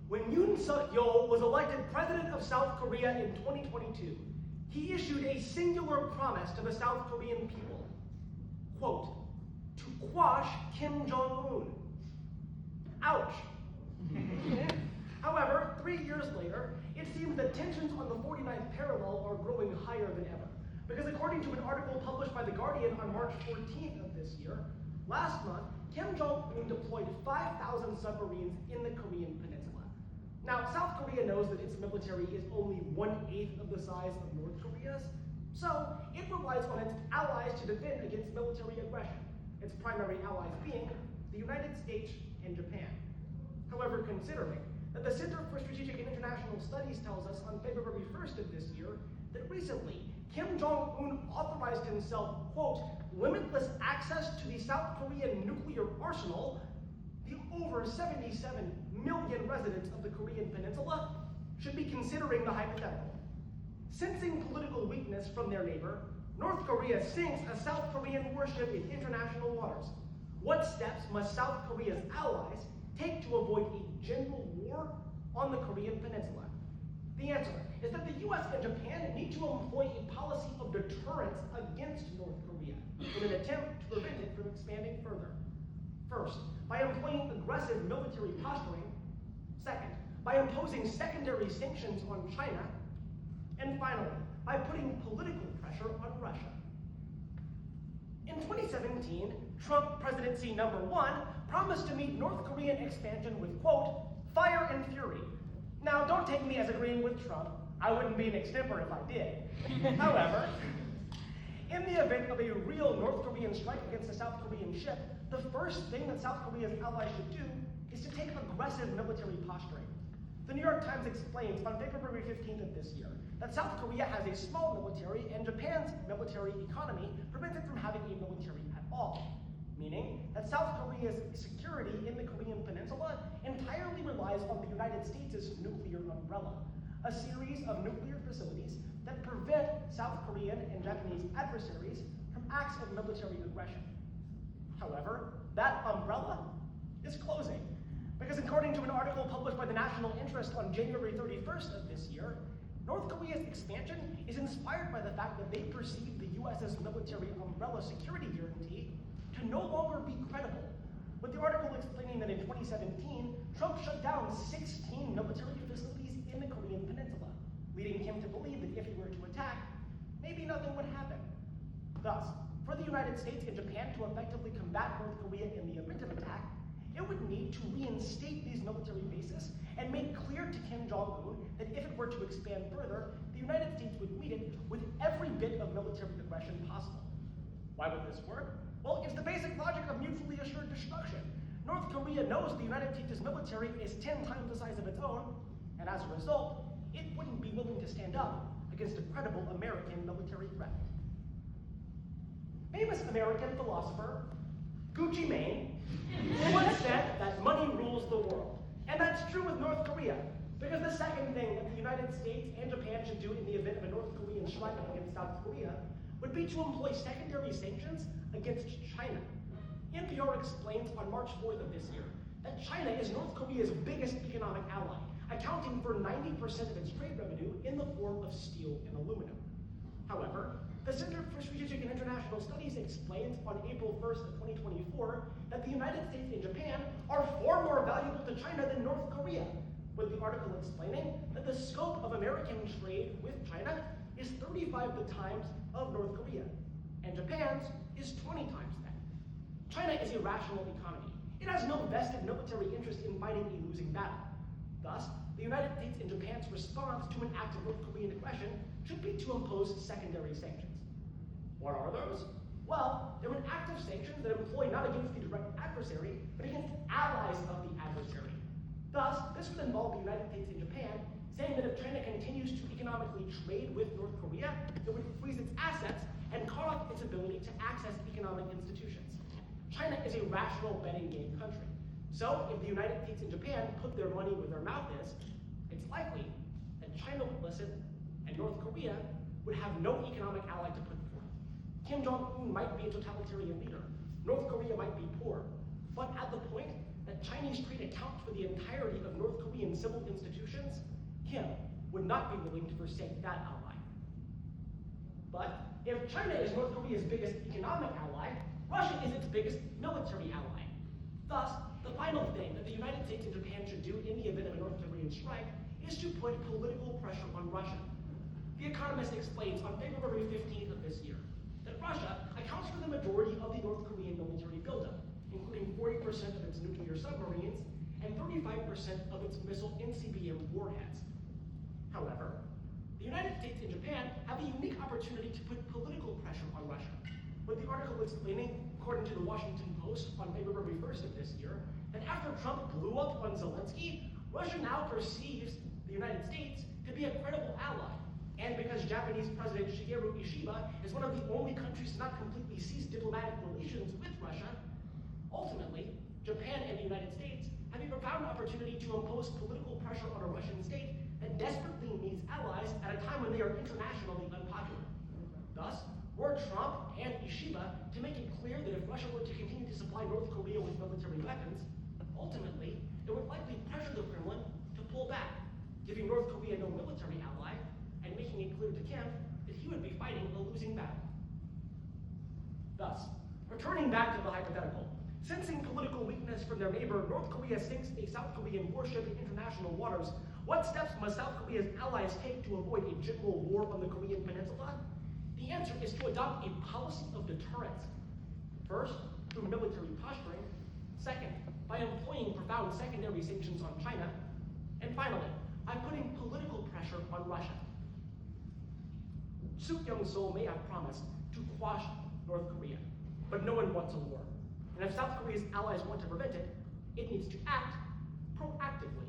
When Yoon Suk-yeol was elected president of South Korea in 2022, he issued a singular promise to the South Korean people, quote, to quash Kim Jong-un. Ouch. However, 3 years later, it seems that tensions on the 49th parallel are growing higher than ever. Because according to an article published by The Guardian on March 14th of this year, last month, Kim Jong-un deployed 5,000 submarines in the Korean peninsula. Now, South Korea knows that its military is only 1/8 of the size of North Korea's, so it relies on its allies to defend against military aggression, its primary allies being the United States and Japan. However, considering that the Center for Strategic and International Studies tells us on February 1st of this year that recently Kim Jong-un authorized himself, quote, limitless access to the South Korean nuclear arsenal, the over 77 million residents of the Korean peninsula should be considering the hypothetical. Sensing political weakness from their neighbor, North Korea sinks a South Korean warship in international waters. What steps must South Korea's allies take to avoid a general war on the Korean peninsula? The answer is that the US and Japan need to employ a policy of deterrence against North Korea in an attempt to prevent it from expanding further. First, by employing aggressive military posturing. Second, by imposing secondary sanctions on China. And finally, by putting political pressure on Russia. In 2017, Trump presidency number 1 promised to meet North Korean expansion with, quote, fire and fury. Now, don't take me as agreeing with Trump. I wouldn't be an extemper if I did. However, in the event of a real North Korean strike against a South Korean ship, the first thing that South Korea's allies should do is to take aggressive military posturing. The New York Times explains on February 15th of this year that South Korea has a small military and Japan's military economy prevents it from having a military at all, meaning that South Korea's security in the Korean peninsula entirely relies on the United States' nuclear umbrella, a series of nuclear facilities that prevent South Korean and Japanese adversaries from acts of military aggression. However, that umbrella is closing, because according to an article published by the National Interest on January 31st of this year, North Korea's expansion is inspired by the fact that they perceive the US's military umbrella security guarantee to no longer be credible, with the article explaining that in 2017, Trump shut down 16 military facilities in the Korean peninsula, leading him to believe that if he were to attack, maybe nothing would happen. Thus, for the United States and Japan to effectively combat North Korea in the event of attack, it would need to reinstate these military bases and make clear to Kim Jong-un that if it were to expand further, the United States would meet it with every bit of military aggression possible. Why would this work? Well, it's the basic logic of mutually assured destruction. North Korea knows the United States' military is 10 times the size of its own, and as a result, it wouldn't be willing to stand up against a credible American military threat. Famous American philosopher Gucci Mane once said that money rules the world. And that's true with North Korea, because the second thing that the United States and Japan should do in the event of a North Korean strike against South Korea would be to employ secondary sanctions against China. NPR explains on March 4th of this year that China is North Korea's biggest economic ally, accounting for 90% of its trade revenue in the form of steel and aluminum. However, the Center for Strategic and International Studies explains on April 1st of 2024 that the United States and Japan are far more valuable to China than North Korea, with the article explaining that the scope of American trade with China is 35 times of North Korea, and Japan's is 20 times that. China is a rational economy. It has no vested military interest in fighting a losing battle. Thus, the United States and Japan's response to an act of North Korean aggression should be to impose secondary sanctions. What are those? Well, they're an act of sanctions that employ not against the direct adversary, but against allies of the adversary. Thus, this would involve the United States and Japan saying that if China continues to economically trade with North Korea, it would freeze its assets and cut off its ability to access economic institutions. China is a rational betting game country. So, if the United States and Japan put their money where their mouth is, it's likely that China would listen and North Korea would have no economic ally to put forth. Kim Jong-un might be a totalitarian leader. North Korea might be poor. But at the point that Chinese trade accounts for the entirety of North Korean civil institutions, Kim would not be willing to forsake that ally. But if China is North Korea's biggest economic ally, Russia is its biggest military ally. Thus, the final thing that the United States and Japan should do in the event of a North Korean strike is to put political pressure on Russia. The Economist explains on February 15th of this year that Russia accounts for the majority of the North Korean military buildup, including 40% of its nuclear submarines and 35% of its missile NCBM warheads. However, the United States and Japan have a unique opportunity to put political pressure on Russia, with the article explaining, according to the Washington Post on February 1st of this year, that after Trump blew up on Zelensky, Russia now perceives the United States to be a credible ally. And because Japanese President Shigeru Ishiba is one of the only countries to not completely cease diplomatic relations with Russia, ultimately, Japan and the United States have a profound opportunity to impose political pressure on a Russian state that desperately needs allies at a time when they are internationally unpopular. Thus, were Trump and Ishiba to make it clear that if Russia were to continue to supply North Korea with military weapons, ultimately, it would likely pressure the Kremlin to pull back, giving North Korea no military ally, and making it clear to Kim that he would be fighting a losing battle. Thus, returning back to the hypothetical, sensing political weakness from their neighbor, North Korea sinks a South Korean warship in international waters. What steps must South Korea's allies take to avoid a general war on the Korean peninsula? The answer is to adopt a policy of deterrence. First, through military posturing. Second, by employing profound secondary sanctions on China. And finally, by putting political pressure on Russia. Suk Young-sol may have promised to quash North Korea, but no one wants a war. And if South Korea's allies want to prevent it, it needs to act proactively.